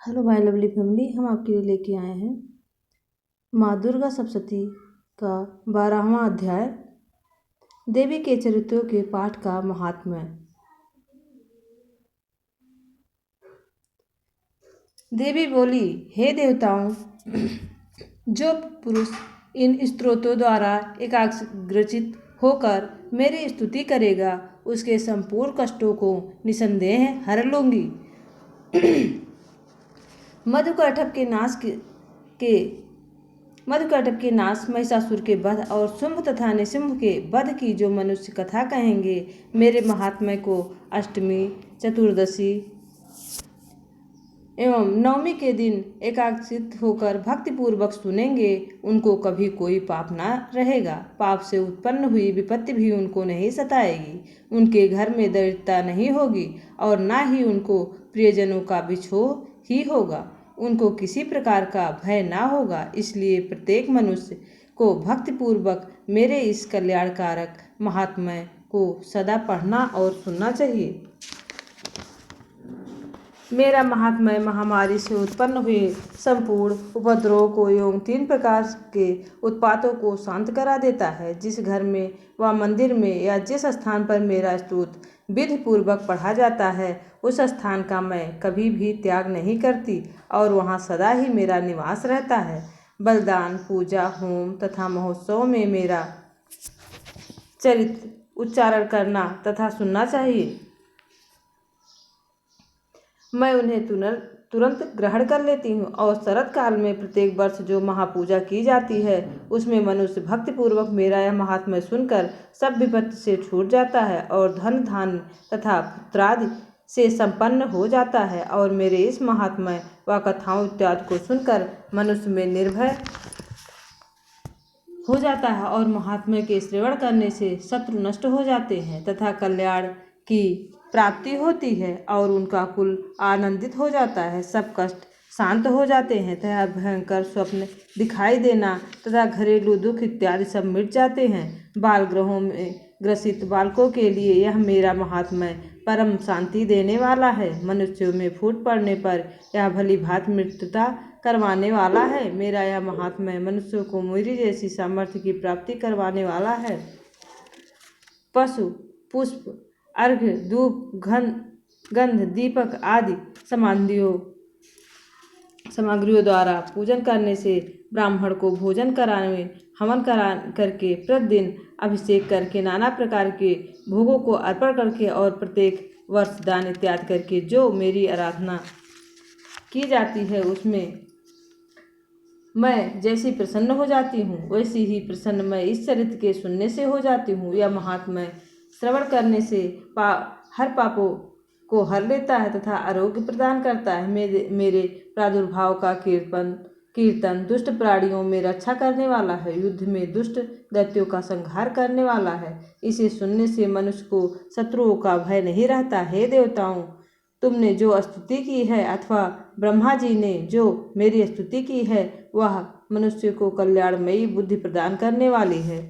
Hello my lovely family, हम आपके लिए लेके आए हैं माँ दुर्गा सप्तशती का 12वां अध्याय देवी के चरित्रों के पाठ का महात्म्य। देवी बोली, हे देवताओं, जो पुरुष इन स्तोत्रों द्वारा एकाग्रचित होकर मेरी स्तुति करेगा उसके संपूर्ण कष्टों को निसंदेह हर लूंगी। मधुकैटभ के नाश, महिषासुर के वध और शुंभ तथा निशुंभ के वध की जो मनुष्य कथा कहेंगे, मेरे महात्म्य को अष्टमी, चतुर्दशी एवं नवमी के दिन एकाग्रचित होकर भक्तिपूर्वक सुनेंगे, उनको कभी कोई पाप न रहेगा। पाप से उत्पन्न हुई विपत्ति भी उनको नहीं सताएगी। उनके घर में दरिद्रता नहीं होगी और न ही उनको प्रियजनों का बिछोह ही होगा। उनको किसी प्रकार का भय ना होगा। इसलिए प्रत्येक मनुष्य को भक्तिपूर्वक मेरे इस कल्याणकारक महात्म्य को सदा पढ़ना और सुनना चाहिए। मेरा महात्म्य महामारी से उत्पन्न हुए संपूर्ण उपद्रवों को एवं 3 प्रकार के उत्पातों को शांत करा देता है। जिस घर में व मंदिर में या जिस स्थान पर मेरा स्तोत्र विधि पूर्वक पढ़ा जाता है, उस स्थान का मैं कभी भी त्याग नहीं करती और वहाँ सदा ही मेरा निवास रहता है। बलिदान, पूजा, होम तथा महोत्सव में मेरा चरित्र उच्चारण करना तथा सुनना चाहिए। मैं उन्हें तुरंत ग्रहण कर लेती हूँ और शरद काल में प्रत्येक वर्ष जो महापूजा की जाती है, उसमें मनुष्य भक्तिपूर्वक मेरा यह महात्म्य सुनकर सब विपत्ति से छूट जाता है और धन धान्य तथा पुत्रादि से संपन्न हो जाता है। और मेरे इस महात्म्य व कथाओं इत्यादि को सुनकर मनुष्य में निर्भय हो जाता है और महात्म्य के श्रवण करने से शत्रु नष्ट हो जाते हैं तथा कल्याण की प्राप्ति होती है और उनका कुल आनंदित हो जाता है। सब कष्ट शांत हो जाते हैं तथा भयंकर स्वप्न दिखाई देना तथा घरेलू दुख इत्यादि सब मिट जाते हैं। बाल गृहों में ग्रसित बालकों के लिए यह मेरा महात्म्य परम शांति देने वाला है। मनुष्यों में फूट पड़ने पर यह भली भांति मृत्युता करवाने वाला है। मेरा यह महात्म्य मनुष्यों को मेरी जैसी सामर्थ्य की प्राप्ति करवाने वाला है। पशु, पुष्प, अर्घ्य, धूप, गंध, दीपक आदि सामग्रियों द्वारा पूजन करने से ब्राह्मण को भोजन कराने, हवन करके, प्रतिदिन अभिषेक करके, नाना प्रकार के भोगों को अर्पण करके और प्रत्येक वर्ष दान इत्यादि करके जो मेरी आराधना की जाती है, उसमें मैं जैसी प्रसन्न हो जाती हूँ, वैसी ही प्रसन्न मैं इस चरित्र के सुनने से हो जाती हूँ। यह महात्म्य श्रवण करने से हर पापों को हर लेता है तथा आरोग्य प्रदान करता है। मेरे प्रादुर्भाव का कीर्तन दुष्ट प्राणियों में रक्षा करने वाला है, युद्ध में दुष्ट दैत्यों का संहार करने वाला है। इसे सुनने से मनुष्य को शत्रुओं का भय नहीं रहता। हे देवताओं, तुमने जो स्तुति की है अथवा ब्रह्मा जी ने जो मेरी स्तुति की है, वह मनुष्य को कल्याणमयी बुद्धि प्रदान करने वाली है।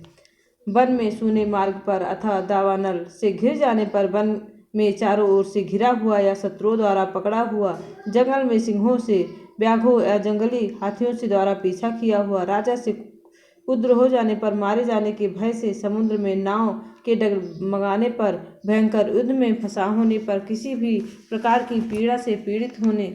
वन में सूने मार्ग पर अथवा दावानल से घिर जाने पर, वन में चारों ओर से घिरा हुआ या शत्रुओं द्वारा पकड़ा हुआ, जंगल में सिंहों से, व्याघ्रों या जंगली हाथियों से द्वारा पीछा किया हुआ, राजा से क्षुद्र हो जाने पर, मारे जाने के भय से, समुद्र में नाव के डगमगाने पर, भयंकर युद्ध में फंसा होने पर, किसी भी प्रकार की पीड़ा से पीड़ित होने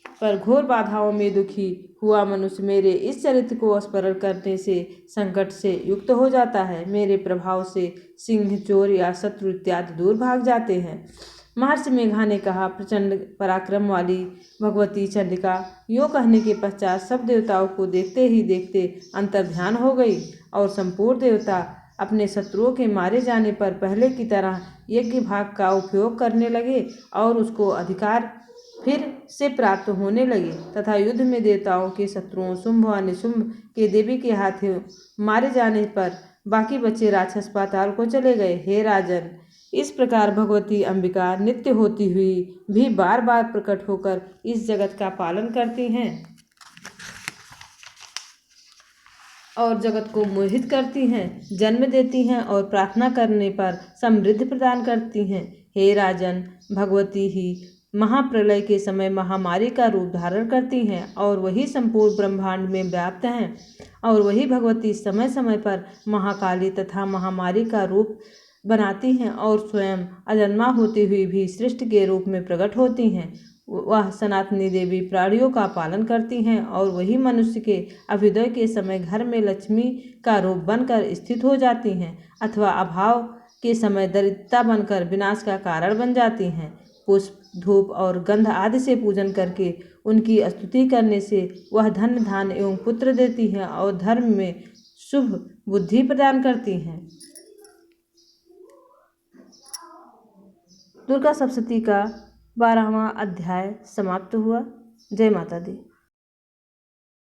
पर, घोर बाधाओं में दुखी हुआ मनुष्य मेरे इस चरित्र को स्मरण करने से संकट से युक्त हो जाता है। मेरे प्रभाव से सिंह, चोर या शत्रु इत्यादि दूर भाग जाते हैं। महर्षि मेघा ने कहा, प्रचंड पराक्रम वाली भगवती चंडिका यो कहने के पश्चात सब देवताओं को देखते ही देखते अंतर्ध्यान हो गई और संपूर्ण देवता अपने शत्रुओं के मारे जाने पर पहले की तरह यज्ञ भाग का उपयोग करने लगे और उसको अधिकार फिर से प्राप्त होने लगे तथा युद्ध में देवताओं के शत्रुओं शुंभ व निशुंभ के देवी के हाथों मारे जाने पर बाकी बचे राक्षस पाताल को चले गए। हे राजन, इस प्रकार भगवती अंबिका नित्य होती हुई भी बार बार प्रकट होकर इस जगत का पालन करती हैं और जगत को मोहित करती हैं, जन्म देती हैं और प्रार्थना करने पर समृद्धि प्रदान करती हैं। हे राजन, भगवती ही महाप्रलय के समय महामारी का रूप धारण करती हैं और वही संपूर्ण ब्रह्मांड में व्याप्त हैं। और वही भगवती समय समय पर महाकाली तथा महामारी का रूप बनाती हैं और स्वयं अजन्मा होती हुई भी सृष्टि के रूप में प्रकट होती हैं। वह सनातनी देवी प्राणियों का पालन करती हैं और वही मनुष्य के अभ्युदय के समय घर में लक्ष्मी का रूप बनकर स्थित हो जाती हैं अथवा अभाव के समय दरिद्रता बनकर विनाश का कारण बन जाती हैं। पुष्प, धूप और गंध आदि से पूजन करके उनकी स्तुति करने से वह धन, धान एवं पुत्र देती हैं और धर्म में शुभ बुद्धि प्रदान करती हैं। दुर्गा सप्तशती का 12वां अध्याय समाप्त हुआ। जय माता दी।